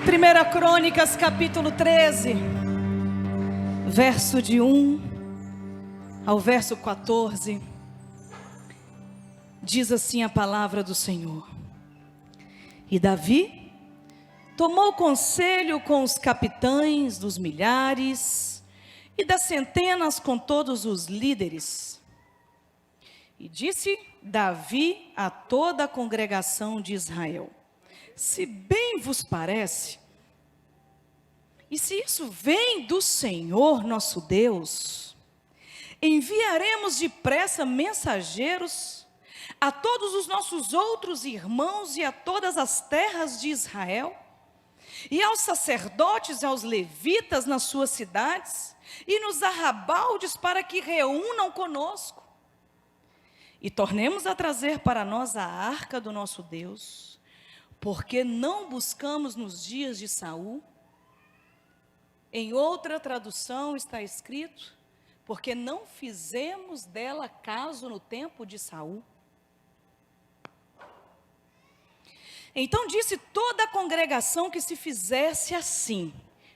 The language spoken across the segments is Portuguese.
Primeira Crônicas, capítulo 13, verso de 1 ao verso 14, diz assim a palavra do Senhor. E Davi tomou conselho com os capitães dos milhares e das centenas, com todos os líderes. E disse Davi a toda a congregação de Israel: se bem vos parece, e se isso vem do Senhor nosso Deus, enviaremos depressa mensageiros a todos os nossos outros irmãos e a todas as terras de Israel, e aos sacerdotes e aos levitas nas suas cidades, e nos arrabaldes, para que reúnam conosco, e tornemos a trazer para nós a arca do nosso Deus, porque não buscamos nos dias de Saul. Em outra tradução está escrito: porque não fizemos dela caso no tempo de Saul. Então disse toda a congregação que se fizesse assim,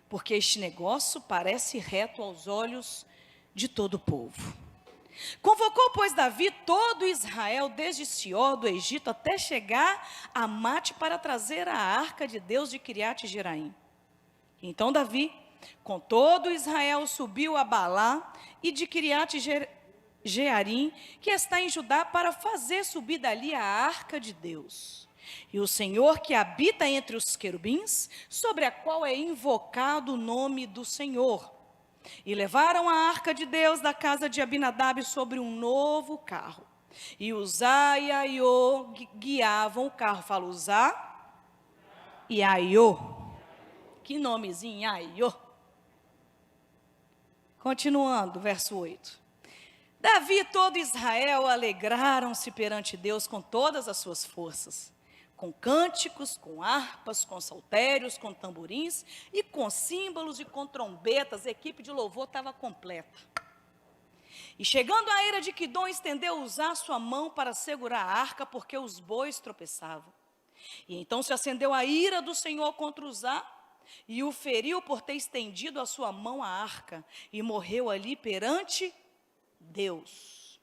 porque este negócio parece reto aos olhos de todo o povo. Convocou, pois, Davi todo Israel, desde Sió do Egito até chegar a Mate, para trazer a arca de Deus de Quiriate Jeraim. Então Davi, com todo Israel, subiu a Balá e de Quiriate Jearim, que está em Judá, para fazer subir dali a arca de Deus. E o Senhor, que habita entre os querubins, sobre a qual é invocado o nome do Senhor. E levaram a arca de Deus da casa de Abinadab sobre um novo carro. E Uzá e Aiô guiavam o carro. Fala Uzá e Aiô. Que nomezinho, Aiô. Continuando, verso 8. Davi e todo Israel alegraram-se perante Deus com todas as suas forças, com cânticos, com harpas, com saltérios, com tamborins e com símbolos e com trombetas. A equipe de louvor estava completa. E chegando à eira de Quidom, estendeu Uzá sua mão para segurar a arca, porque os bois tropeçavam. E então se acendeu a ira do Senhor contra Uzá, e o feriu por ter estendido a sua mão à arca, e morreu ali perante Deus.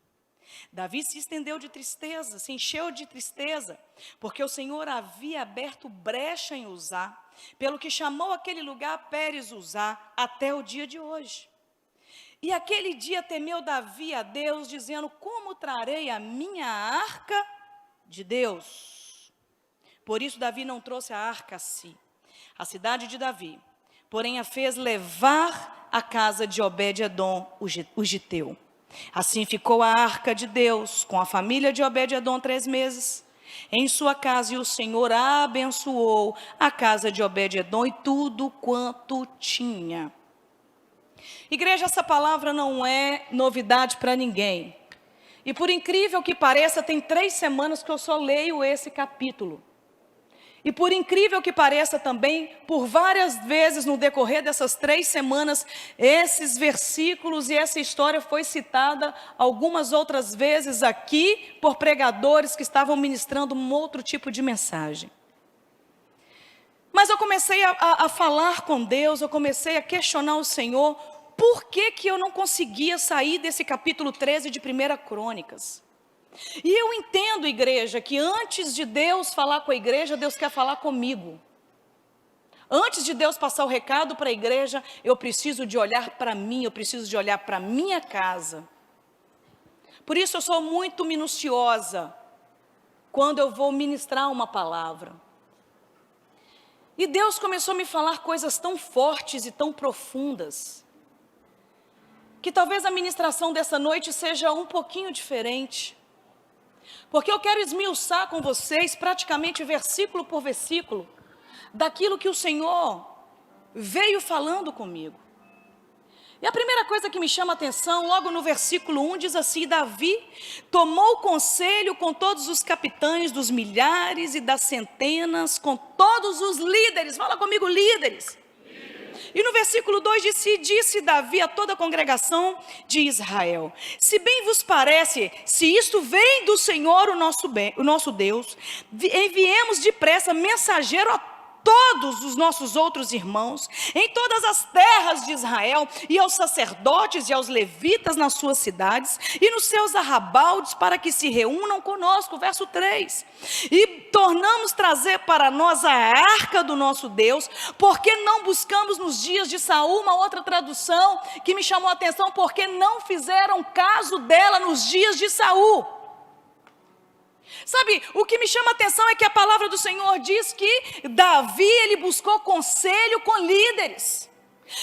Davi se estendeu de tristeza, se encheu de tristeza, porque o Senhor havia aberto brecha em Uzá, pelo que chamou aquele lugar Pérez Uzá, até o dia de hoje. E aquele dia temeu Davi a Deus, dizendo: como trarei a minha arca de Deus? Por isso Davi não trouxe a arca a si, a cidade de Davi, porém a fez levar à casa de Obed-edom, o giteu. Assim ficou a arca de Deus com a família de Obed-edom 3 meses em sua casa, e o Senhor abençoou a casa de Obed-edom e tudo quanto tinha. Igreja, essa palavra não é novidade para ninguém. E por incrível que pareça, tem 3 semanas que eu só leio esse capítulo. E por incrível que pareça também, por várias vezes no decorrer dessas 3 semanas, esses versículos e essa história foi citada algumas outras vezes aqui por pregadores que estavam ministrando um outro tipo de mensagem. Mas eu comecei a falar com Deus, eu comecei a questionar o Senhor, por que eu não conseguia sair desse capítulo 13 de 1 Crônicas? E eu entendo, igreja, que antes de Deus falar com a igreja, Deus quer falar comigo. Antes de Deus passar o recado para a igreja, eu preciso de olhar para mim, eu preciso de olhar para a minha casa. Por isso eu sou muito minuciosa quando eu vou ministrar uma palavra. E Deus começou a me falar coisas tão fortes e tão profundas, que talvez a ministração dessa noite seja um pouquinho diferente. Porque eu quero esmiuçar com vocês, praticamente versículo por versículo, daquilo que o Senhor veio falando comigo. E a primeira coisa que me chama a atenção, logo no versículo 1, diz assim: Davi tomou conselho com todos os capitães dos milhares e das centenas, com todos os líderes. Fala comigo, líderes. E no versículo 2 disse Davi a toda a congregação de Israel: se bem vos parece, se isto vem do Senhor o nosso Deus, enviemos depressa mensageiro a todos os nossos outros irmãos, em todas as terras de Israel, e aos sacerdotes e aos levitas nas suas cidades, e nos seus arrabaldes, para que se reúnam conosco, verso 3, e tornamos trazer para nós a arca do nosso Deus, porque não buscamos nos dias de Saul. Uma outra tradução que me chamou a atenção, porque não fizeram caso dela nos dias de Saul. Sabe, o que me chama a atenção é que a palavra do Senhor diz que Davi, ele buscou conselho com líderes.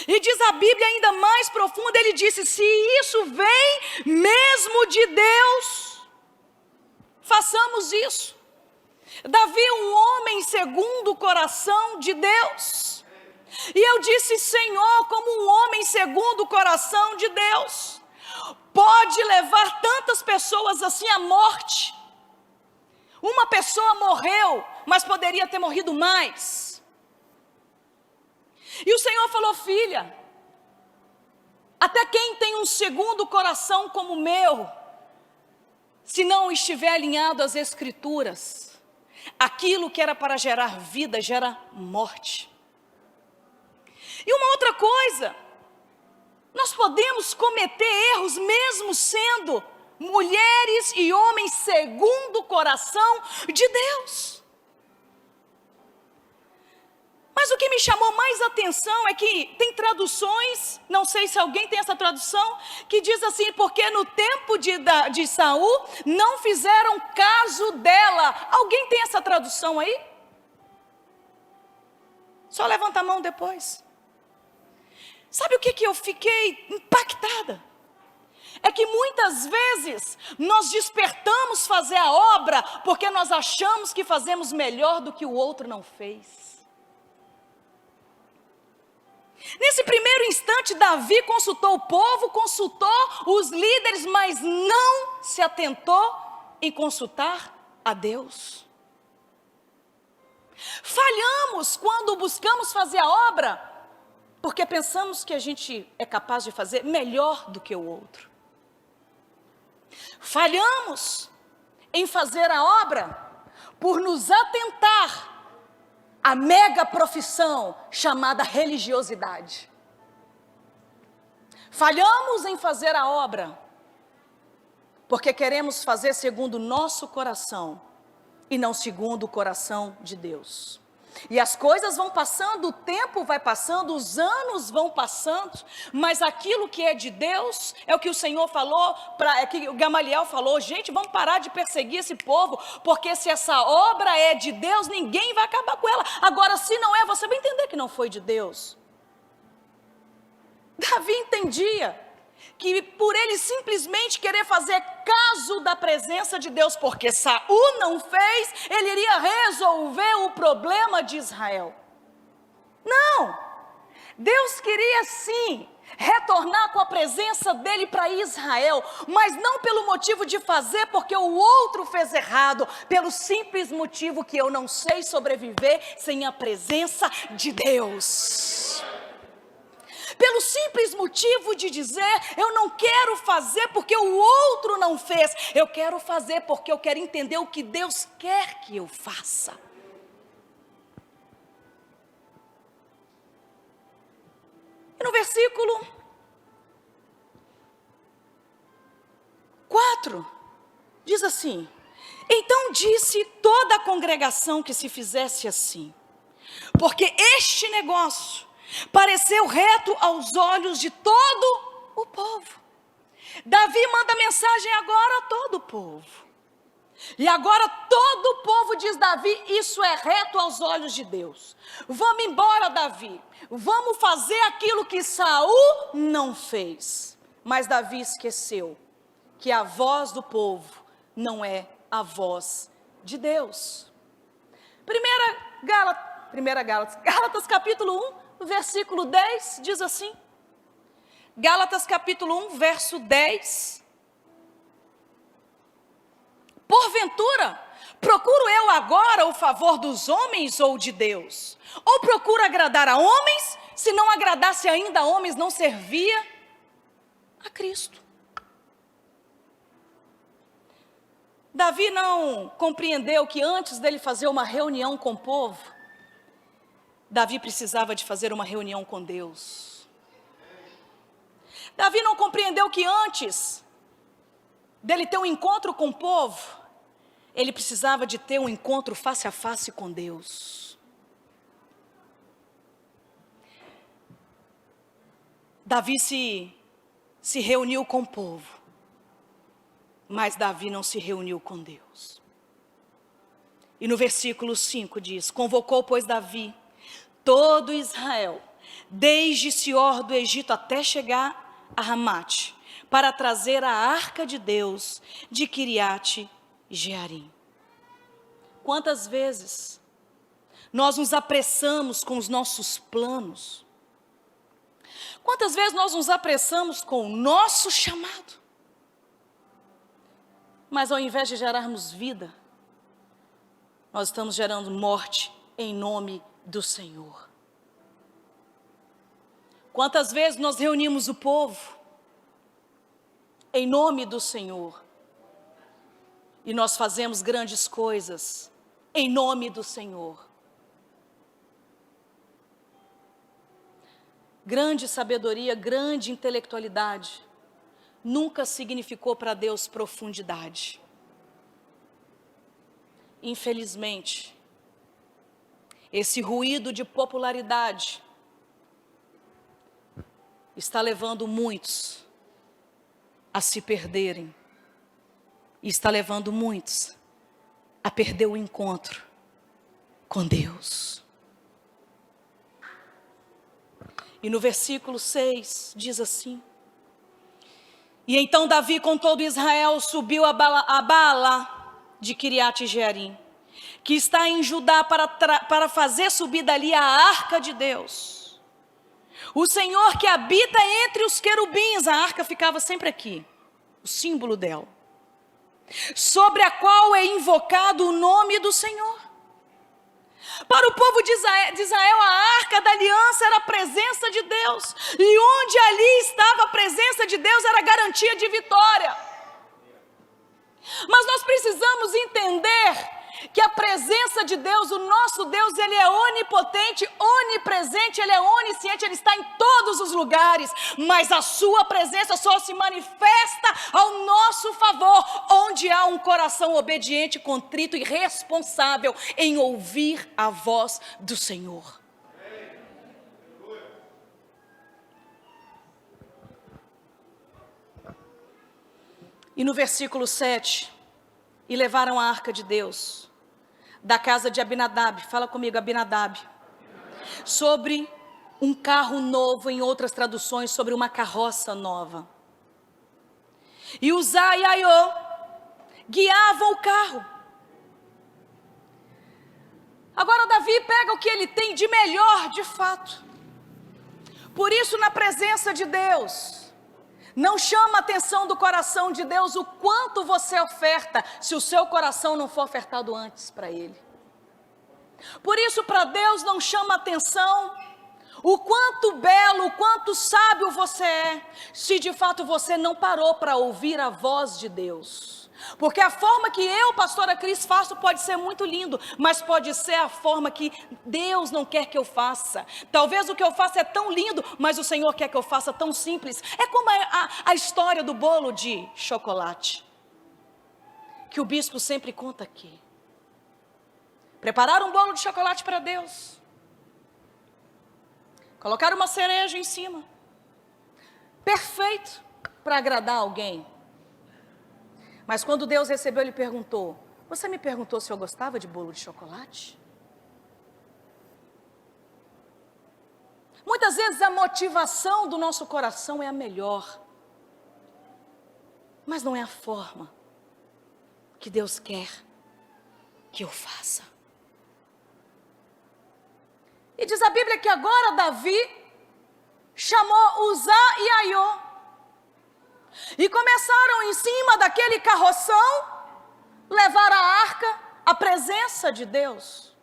E diz a Bíblia ainda mais profunda, ele disse: se isso vem mesmo de Deus, façamos isso. Davi, um homem segundo o coração de Deus. E eu disse: Senhor, como um homem segundo o coração de Deus pode levar tantas pessoas assim à morte? Uma pessoa morreu, mas poderia ter morrido mais. E o Senhor falou: filha, até quem tem um segundo coração como o meu, se não estiver alinhado às Escrituras, aquilo que era para gerar vida, gera morte. E uma outra coisa, nós podemos cometer erros mesmo sendo mulheres e homens segundo o coração de Deus. Mas o que me chamou mais atenção é que tem traduções, não sei se alguém tem essa tradução, que diz assim: porque no tempo de Saul não fizeram caso dela. Alguém tem essa tradução aí? Só levanta a mão depois. Sabe o que eu fiquei impactada? É que muitas vezes nós despertamos fazer a obra porque nós achamos que fazemos melhor do que o outro não fez. Nesse primeiro instante, Davi consultou o povo, consultou os líderes, mas não se atentou em consultar a Deus. Falhamos quando buscamos fazer a obra porque pensamos que a gente é capaz de fazer melhor do que o outro. Falhamos em fazer a obra por nos atentar à mega profissão chamada religiosidade. Falhamos em fazer a obra porque queremos fazer segundo o nosso coração e não segundo o coração de Deus. E as coisas vão passando, o tempo vai passando, os anos vão passando, mas aquilo que é de Deus, é o que o Senhor falou, é que o Gamaliel falou: gente, vamos parar de perseguir esse povo, porque se essa obra é de Deus, ninguém vai acabar com ela. Agora, se não é, você vai entender que não foi de Deus. Davi entendia que por ele simplesmente querer fazer caso da presença de Deus, porque Saul não fez, ele iria resolver o problema de Israel. Não, Deus queria sim retornar com a presença dele para Israel, mas não pelo motivo de fazer porque o outro fez errado, pelo simples motivo que eu não sei sobreviver sem a presença de Deus. Pelo simples motivo de dizer: eu não quero fazer porque o outro não fez, eu quero fazer porque eu quero entender o que Deus quer que eu faça. E no versículo 4, diz assim: então disse toda a congregação que se fizesse assim, porque este negócio pareceu reto aos olhos de todo o povo. Davi manda mensagem agora a todo o povo. E agora todo o povo diz: Davi, isso é reto aos olhos de Deus. Vamos embora, Davi. Vamos fazer aquilo que Saul não fez. Mas Davi esqueceu que a voz do povo não é a voz de Deus. Gálatas capítulo 1, versículo 10, diz assim. Gálatas capítulo 1, verso 10. Porventura, procuro eu agora o favor dos homens ou de Deus? Ou procuro agradar a homens? Se não agradasse ainda a homens, não servia a Cristo. Davi não compreendeu que antes dele fazer uma reunião com o povo, Davi precisava de fazer uma reunião com Deus. Davi não compreendeu que antes dele ter um encontro com o povo, ele precisava de ter um encontro face a face com Deus. Davi se reuniu com o povo, mas Davi não se reuniu com Deus. E no versículo 5 diz: convocou, pois, Davi todo Israel, desde Sior do Egito até chegar a Ramate, para trazer a arca de Deus de Quiriate Jearim. Quantas vezes nós nos apressamos com os nossos planos? Quantas vezes nós nos apressamos com o nosso chamado? Mas ao invés de gerarmos vida, nós estamos gerando morte em nome do Senhor. Quantas vezes nós reunimos o povo em nome do Senhor e nós fazemos grandes coisas em nome do Senhor. Grande sabedoria, grande intelectualidade nunca significou para Deus profundidade. Infelizmente, esse ruído de popularidade está levando muitos a se perderem. E está levando muitos a perder o encontro com Deus. E no versículo 6 diz assim: e então Davi com todo Israel subiu a Baala de Quiriate Jearim, que está em Judá, para fazer subir dali a arca de Deus. O Senhor que habita entre os querubins, a arca ficava sempre aqui, o símbolo dela, sobre a qual é invocado o nome do Senhor. Para o povo de Israel, a arca da aliança era a presença de Deus, e onde ali estava a presença de Deus era garantia de vitória. Mas nós precisamos entender que a presença de Deus, o nosso Deus, Ele é onipotente, onipresente, Ele é onisciente, Ele está em todos os lugares, mas a sua presença só se manifesta ao nosso favor, onde há um coração obediente, contrito e responsável em ouvir a voz do Senhor. E no versículo 7, e levaram a arca de Deus da casa de Abinadab, fala comigo, Abinadab, sobre um carro novo, em outras traduções, sobre uma carroça nova. E Uzá e Aiô guiavam o carro. Agora Davi pega o que ele tem de melhor, de fato. Por isso, na presença de Deus, não chama a atenção do coração de Deus o quanto você oferta, se o seu coração não for ofertado antes para Ele. Por isso, para Deus não chama a atenção o quanto belo, o quanto sábio você é, se de fato você não parou para ouvir a voz de Deus. Porque a forma que eu, pastora Cris, faço pode ser muito lindo, mas pode ser a forma que Deus não quer que eu faça. Talvez o que eu faço é tão lindo, mas o Senhor quer que eu faça tão simples. É como a história do bolo de chocolate, que o bispo sempre conta aqui. Prepararam um bolo de chocolate para Deus, colocaram uma cereja em cima, perfeito para agradar alguém. Mas quando Deus recebeu, Ele perguntou: você me perguntou se eu gostava de bolo de chocolate? Muitas vezes a motivação do nosso coração é a melhor, mas não é a forma que Deus quer que eu faça. E diz a Bíblia que agora Davi chamou Uzá e Aiô, e começaram em cima daquele carroção levar a arca, a presença de Deus.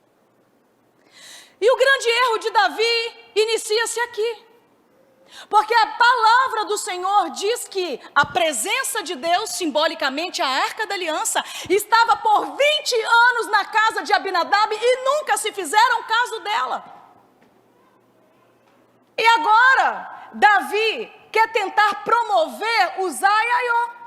E o grande erro de Davi inicia-se aqui, porque a palavra do Senhor diz que a presença de Deus, simbolicamente a arca da aliança, estava por 20 anos na casa de Abinadab e nunca se fizeram caso dela. Davi quer tentar promover Uzá e Aiô.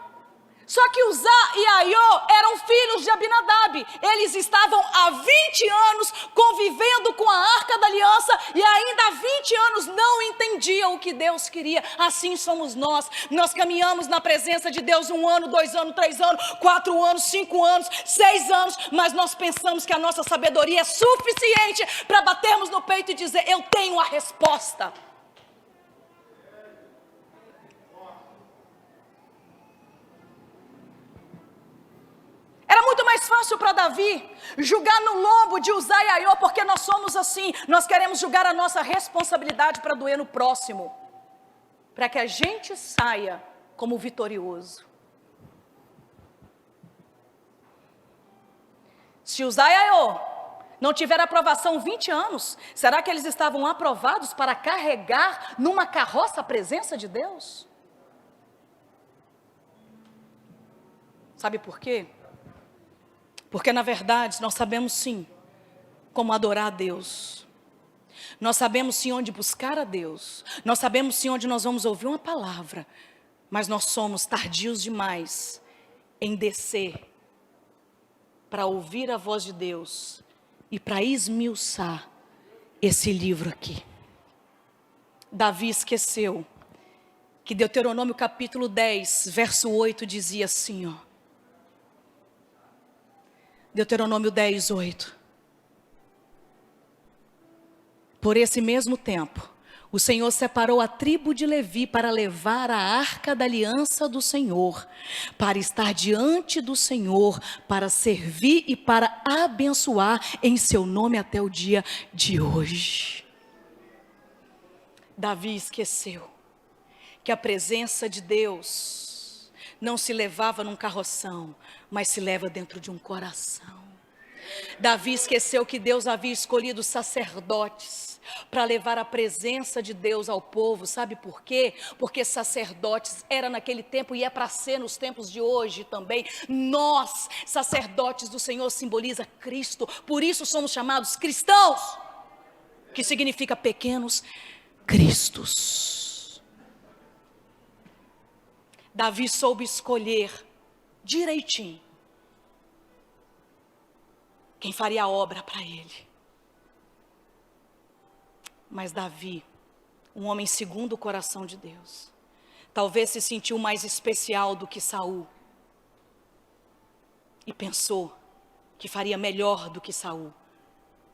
Só que Uzá e Aiô eram filhos de Abinadab. Eles estavam há 20 anos convivendo com a Arca da Aliança e ainda há 20 anos não entendiam o que Deus queria. Assim somos nós. Nós caminhamos na presença de Deus 1 ano, 2 anos, 3 anos, 4 anos, 5 anos, 6 anos, mas nós pensamos que a nossa sabedoria é suficiente para batermos no peito e dizer: eu tenho a resposta. Era muito mais fácil para Davi julgar no lombo de Uzá e Aiô, porque nós somos assim, nós queremos julgar a nossa responsabilidade para doer no próximo, para que a gente saia como vitorioso. Se Uzá e Aiô não tiveram aprovação 20 anos, será que eles estavam aprovados para carregar numa carroça a presença de Deus? Sabe por quê? Porque na verdade nós sabemos sim como adorar a Deus. Nós sabemos sim onde buscar a Deus. Nós sabemos sim onde nós vamos ouvir uma palavra. Mas nós somos tardios demais em descer para ouvir a voz de Deus e para esmiuçar esse livro aqui. Davi esqueceu que Deuteronômio capítulo 10, verso 8 dizia assim, ó. Deuteronômio 10, 8. Por esse mesmo tempo, o Senhor separou a tribo de Levi para levar a arca da aliança do Senhor, para estar diante do Senhor, para servir e para abençoar em seu nome até o dia de hoje. Davi esqueceu que a presença de Deus não se levava num carroção, mas se leva dentro de um coração. Davi esqueceu que Deus havia escolhido sacerdotes para levar a presença de Deus ao povo. Sabe por quê? Porque sacerdotes era naquele tempo e é para ser nos tempos de hoje também. Nós, sacerdotes do Senhor, simboliza Cristo. Por isso somos chamados cristãos, que significa pequenos cristos. Davi soube escolher direitinho quem faria a obra para ele. Mas Davi, um homem segundo o coração de Deus, talvez se sentiu mais especial do que Saul e pensou que faria melhor do que Saul,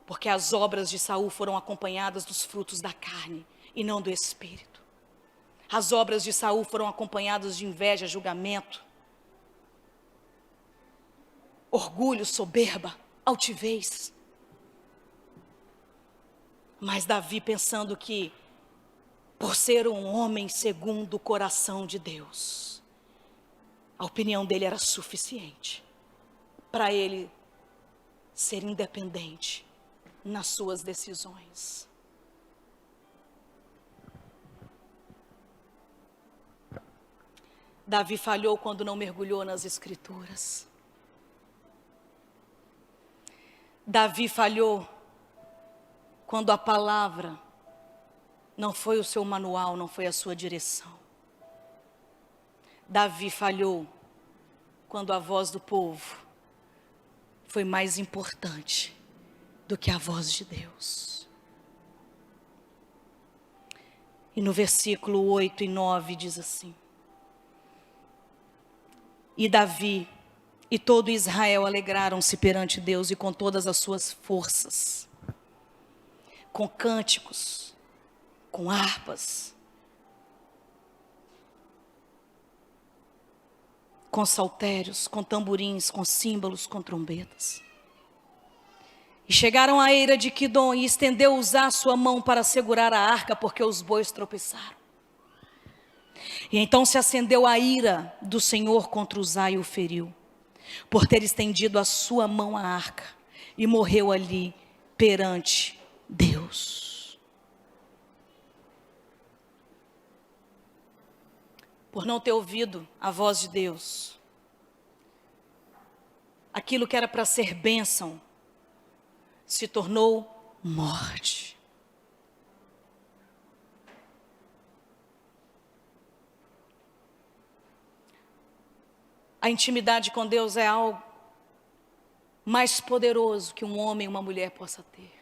porque as obras de Saul foram acompanhadas dos frutos da carne e não do espírito. As obras de Saul foram acompanhadas de inveja, julgamento, orgulho, soberba, altivez. Mas Davi, pensando que por ser um homem segundo o coração de Deus, a opinião dele era suficiente para ele ser independente nas suas decisões. Davi falhou quando não mergulhou nas Escrituras. Davi falhou quando a palavra não foi o seu manual, não foi a sua direção. Davi falhou quando a voz do povo foi mais importante do que a voz de Deus. E no versículo 8 e 9 diz assim: E Davi e todo Israel alegraram-se perante Deus e com todas as suas forças, com cânticos, com harpas, com saltérios, com tamborins, com símbolos, com trombetas. E chegaram à eira de Quidom e estendeu Uzá sua mão para segurar a arca, porque os bois tropeçaram. E então se acendeu a ira do Senhor contra Uzá e o feriu, por ter estendido a sua mão à arca, e morreu ali perante Deus. Por não ter ouvido a voz de Deus, aquilo que era para ser bênção se tornou morte. A intimidade com Deus é algo mais poderoso que um homem e uma mulher possa ter.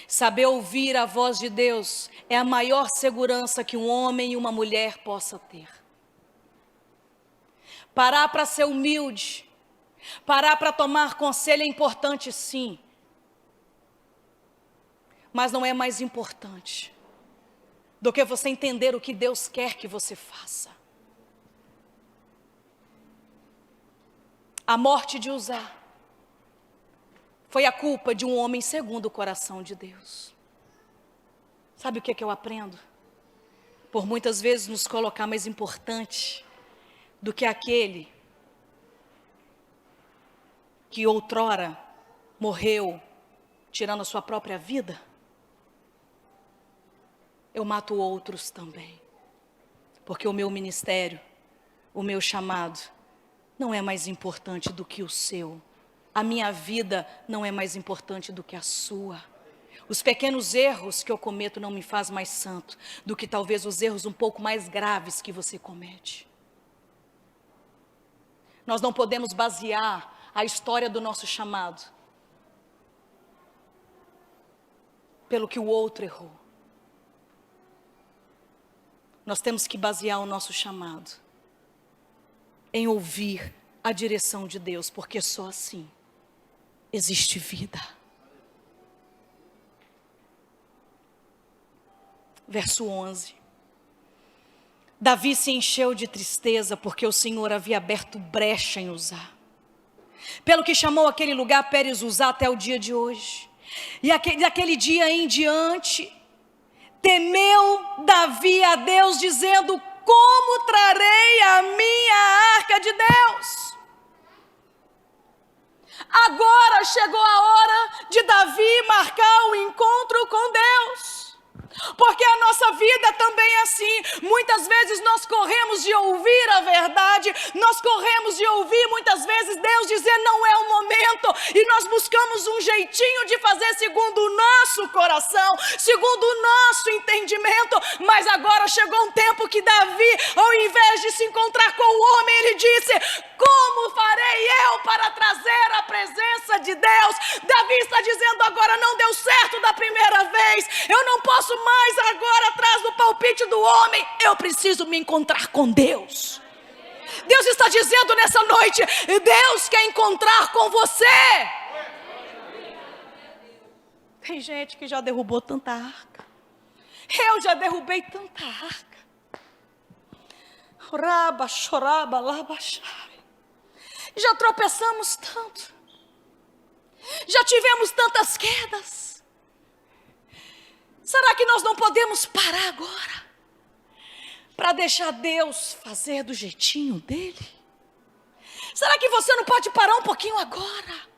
Saber ouvir a voz de Deus é a maior segurança que um homem e uma mulher possa ter. Parar para ser humilde, parar para tomar conselho é importante sim, mas não é mais importante do que você entender o que Deus quer que você faça. A morte de Uzá foi a culpa de um homem segundo o coração de Deus. Sabe o que é que eu aprendo? Por muitas vezes nos colocar mais importante do que aquele que outrora morreu tirando a sua própria vida, eu mato outros também. Porque o meu ministério, o meu chamado, não é mais importante do que o seu. A minha vida não é mais importante do que a sua. Os pequenos erros que eu cometo não me faz mais santo do que talvez os erros um pouco mais graves que você comete. Nós não podemos basear a história do nosso chamado pelo que o outro errou. Nós temos que basear o nosso chamado em ouvir a direção de Deus, porque só assim existe vida. Verso 11. Davi se encheu de tristeza porque o Senhor havia aberto brecha em Uzá, pelo que chamou aquele lugar Pérez Uzá até o dia de hoje. E daquele dia em diante, temeu Davi a Deus, dizendo: como trarei a minha arca de Deus? Agora chegou a hora de Davi marcar o encontro com Deus. Porque a nossa vida também é assim. Muitas vezes nós corremos de ouvir a verdade, nós corremos de ouvir muitas vezes Deus dizer não é o momento, e nós buscamos um jeitinho de fazer segundo o nosso coração, segundo o nosso entendimento. Mas agora chegou um tempo que Davi, ao invés de se encontrar com o homem, ele disse: como farei eu para trazer a presença de Deus? Davi está dizendo agora: não deu certo da primeira vez, eu não posso mais agora atrás do palpite do homem, eu preciso me encontrar com Deus. Deus está dizendo nessa noite: Deus quer encontrar com você. Tem gente que já derrubou tanta arca, eu já derrubei tanta arca. Raba, choraba, laba, chave. Já tropeçamos tanto, já tivemos tantas quedas. Será que nós não podemos parar agora para deixar Deus fazer do jeitinho dele? Será que você não pode parar um pouquinho agora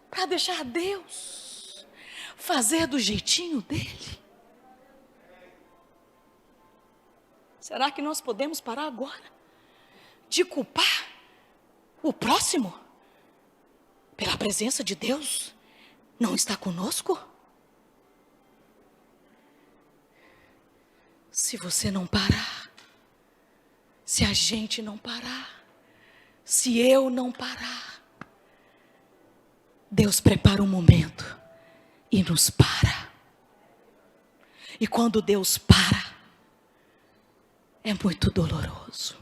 para deixar Deus fazer do jeitinho dele? Será que nós podemos parar agora de culpar o próximo pela presença de Deus não estar conosco? Se você não parar, se a gente não parar, se eu não parar, Deus prepara um momento e nos para. E quando Deus para, é muito doloroso,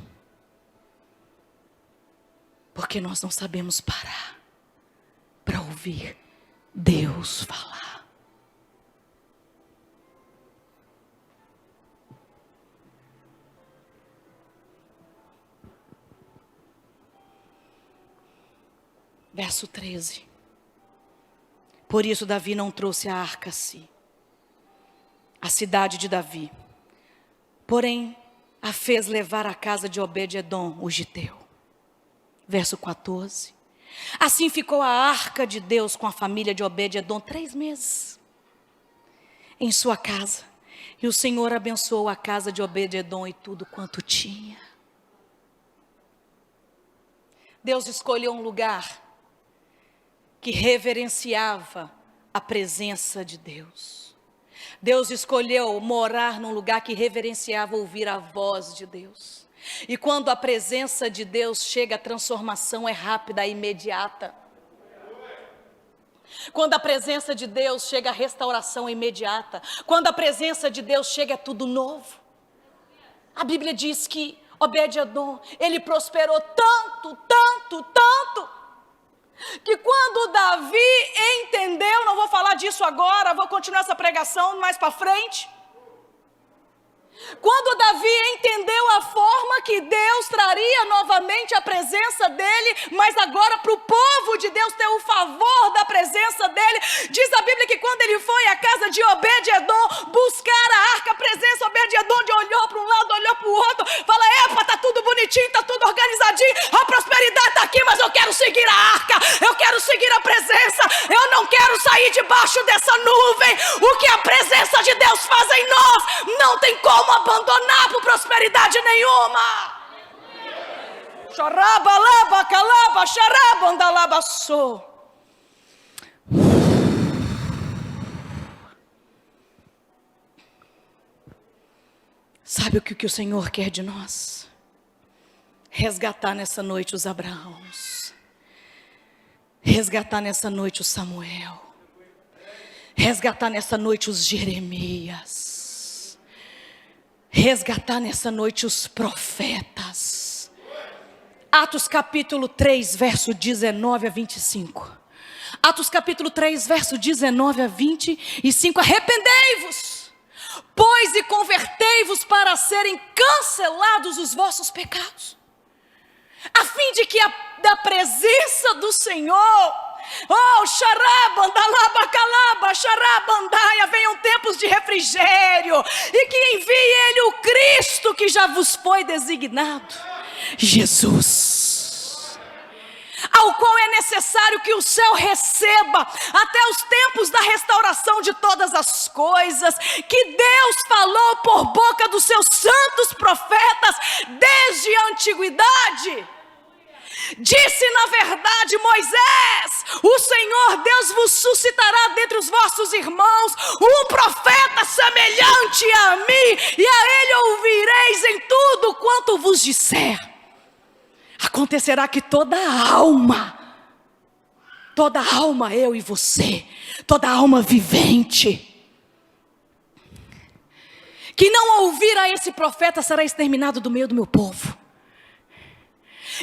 porque nós não sabemos parar para ouvir Deus falar. Verso 13. Por isso Davi não trouxe a arca a si, a cidade de Davi, porém a fez levar à casa de Obed-edom, o giteu. Verso 14. Assim ficou a arca de Deus com a família de Obed-edom 3 meses em sua casa. E o Senhor abençoou a casa de Obed-edom e tudo quanto tinha. Deus escolheu um lugar que reverenciava a presença de Deus. Deus escolheu morar num lugar que reverenciava ouvir a voz de Deus. E quando a presença de Deus chega, a transformação é rápida e imediata. Quando a presença de Deus chega, a restauração é imediata. Quando a presença de Deus chega, é tudo novo. A Bíblia diz que Obed-edom, ele prosperou tanto, que quando Davi entendeu, não vou falar disso agora, vou continuar essa pregação mais para frente. Quando Davi entendeu a forma que Deus traria novamente a presença dele, mas agora para o povo de Deus ter o favor da presença dele, diz a Bíblia que quando ele foi à casa de Obed-edom buscar a arca, a presença, Obed-edom olhou para um lado, olhou para o outro, fala: epa, está tudo bonitinho, está tudo organizadinho, a prosperidade está aqui, mas eu quero seguir a arca, eu quero seguir a presença, eu não quero sair debaixo dessa nuvem. O que a presença de Deus faz em nós, não tem como abandonar por prosperidade nenhuma. Xaraba, laba, calaba, xaraba, andalabaçô. Sabe o que o Senhor quer de nós? Resgatar nessa noite os Abraãos. Resgatar nessa noite o Samuel. Resgatar nessa noite os Jeremias. Resgatar nessa noite os profetas. Atos capítulo 3, verso 19 a 25. Atos capítulo 3, verso 19 a 25. Arrependei-vos, pois, e convertei-vos para serem cancelados os vossos pecados, a fim de que da presença do Senhor, xarabandalabacalaba, xarabandaia, venham tempos de refrigério, e que envie Ele o Cristo que já vos foi designado, Jesus, ao qual é necessário que o céu receba até os tempos da restauração de todas as coisas, que Deus falou por boca dos seus santos profetas desde a antiguidade. Disse na verdade Moisés: o Senhor Deus vos suscitará dentre os vossos irmãos um profeta semelhante a mim, e a ele ouvireis em tudo quanto vos disser. Acontecerá que toda alma, eu e você, toda alma vivente, que não ouvir a esse profeta será exterminado do meio do meu povo.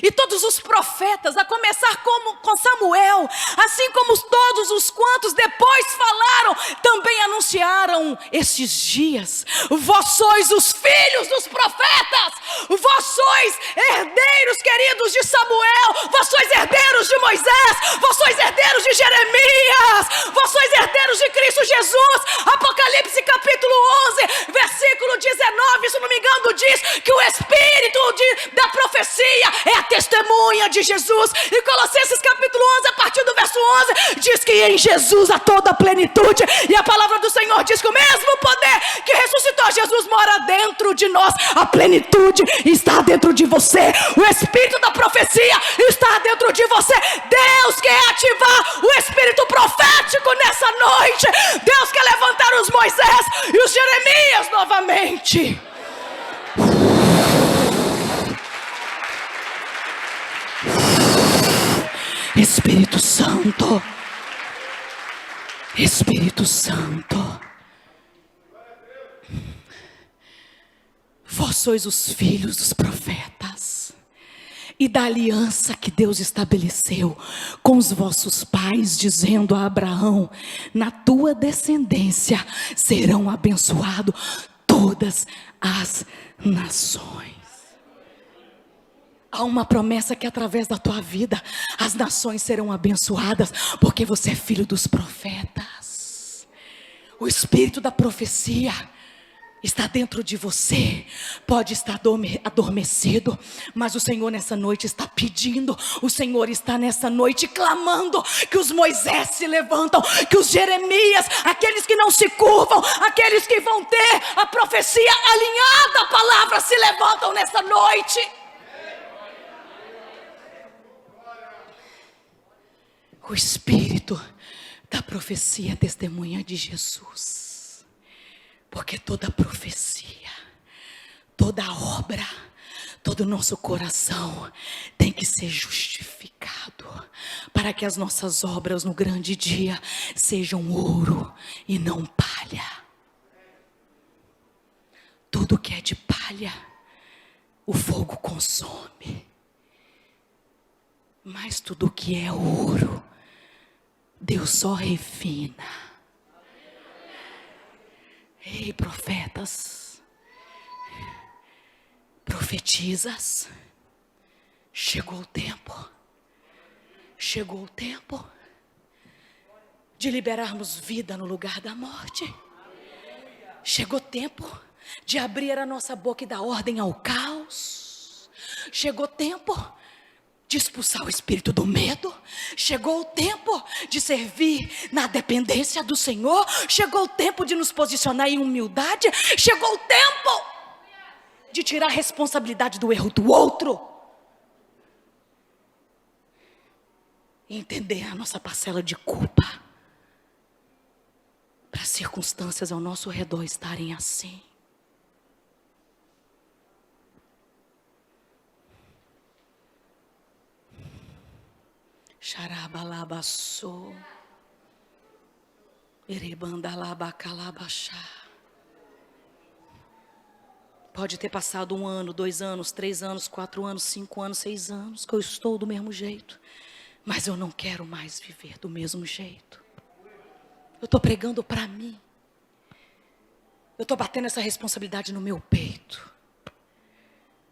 E todos os profetas, a começar com Samuel, assim como todos os quantos depois falaram, também anunciaram estes dias: vós sois os filhos dos profetas, vós sois herdeiros queridos de Samuel, vós sois herdeiros de Moisés, vós sois herdeiros de Jeremias, vós sois herdeiros de Cristo Jesus. Apocalipse capítulo 11, versículo 19, se não me engano, diz que o espírito da profecia é a testemunha de Jesus. E Colossenses capítulo 11, a partir do verso 11, diz que em Jesus há toda a plenitude. E a palavra do Senhor diz que o mesmo poder que ressuscitou Jesus mora dentro de nós. A plenitude está dentro de você. O espírito da profecia está dentro de você. Deus quer ativar o espírito profético nessa noite. Deus quer levantar os Moisés e os Jeremias novamente. Espírito Santo, Espírito Santo, vós sois os filhos dos profetas e da aliança que Deus estabeleceu com os vossos pais, dizendo a Abraão: na tua descendência serão abençoadas todas as nações. Há uma promessa que através da tua vida as nações serão abençoadas, porque você é filho dos profetas. O espírito da profecia está dentro de você. Pode estar adormecido, mas o Senhor nessa noite está pedindo. O Senhor está nessa noite clamando que os Moisés se levantam, que os Jeremias, aqueles que não se curvam, aqueles que vão ter a profecia alinhada à palavra, se levantam nessa noite. O espírito da profecia é testemunha de Jesus, porque toda profecia, toda obra, Todo o nosso coração tem que ser justificado, para que as nossas obras no grande dia sejam ouro e não palha. Tudo que é de palha, o fogo consome. Mas tudo que é ouro, Deus só refina. Ei, profetas, profetizas, chegou o tempo de liberarmos vida no lugar da morte. Chegou o tempo de abrir a nossa boca e dar ordem ao caos. Chegou o tempo de expulsar o espírito do medo. Chegou o tempo de servir na dependência do Senhor. Chegou o tempo de nos posicionar em humildade. Chegou o tempo de tirar a responsabilidade do erro do outro e entender a nossa parcela de culpa, para as circunstâncias ao nosso redor estarem assim. Xarabalabaçô, erebandalabacalabachá. Pode ter passado 1 ano, 2 anos, 3 anos, 4 anos, 5 anos, 6 anos, que eu estou do mesmo jeito. Mas eu não quero mais viver do mesmo jeito. Eu estou pregando para mim. Eu estou batendo essa responsabilidade no meu peito.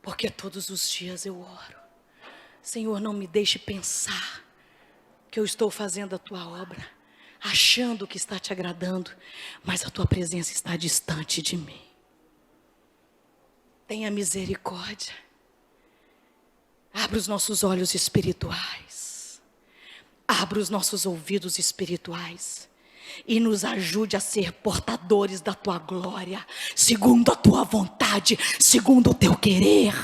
Porque todos os dias eu oro. Senhor, não me deixe pensar que eu estou fazendo a tua obra, achando que está te agradando, mas a tua presença está distante de mim. Tenha misericórdia. Abra os nossos olhos espirituais. Abra os nossos ouvidos espirituais. E nos ajude a ser portadores da tua glória, segundo a tua vontade, segundo o teu querer.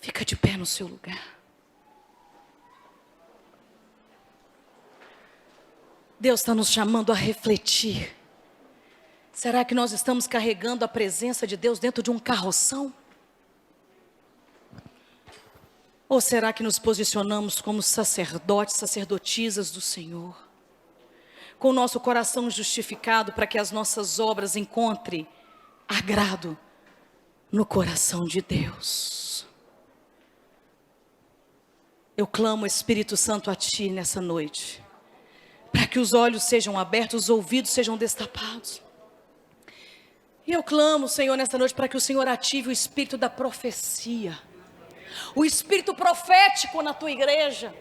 Fica de pé no seu lugar. Deus está nos chamando a refletir. Será que nós estamos carregando a presença de Deus dentro de um carroção? Ou será que nos posicionamos como sacerdotes, sacerdotisas do Senhor? Com o nosso coração justificado para que as nossas obras encontrem agrado no coração de Deus. Eu clamo, Espírito Santo, a Ti nessa noite, para que os olhos sejam abertos, os ouvidos sejam destapados. E eu clamo, Senhor, nessa noite, para que o Senhor ative o espírito da profecia, o espírito profético na Tua igreja.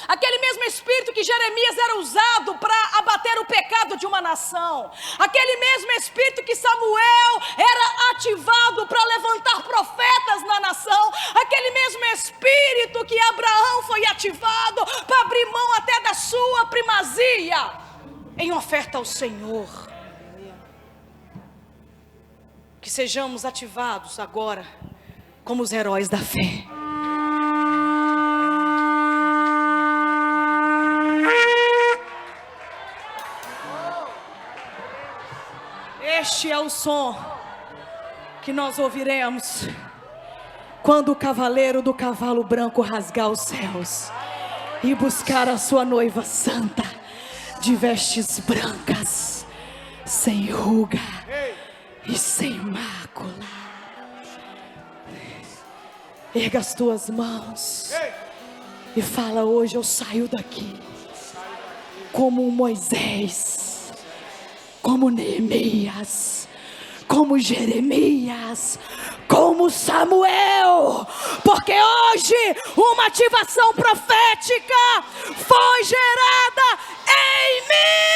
Aquele mesmo espírito que Jeremias era usado para abater o pecado de uma nação. Aquele mesmo espírito que Samuel era ativado para levantar profetas na nação. Aquele mesmo espírito que Abraão foi ativado para abrir mão até da sua primazia em oferta ao Senhor. Que sejamos ativados agora como os heróis da fé. Este é o som que nós ouviremos quando o cavaleiro do cavalo branco rasgar os céus e buscar a sua noiva santa, de vestes brancas, sem ruga e sem mácula. Erga as tuas mãos e fala: hoje eu saio daqui como Moisés, como Neemias, como Jeremias, como Samuel, porque hoje uma ativação profética foi gerada em mim.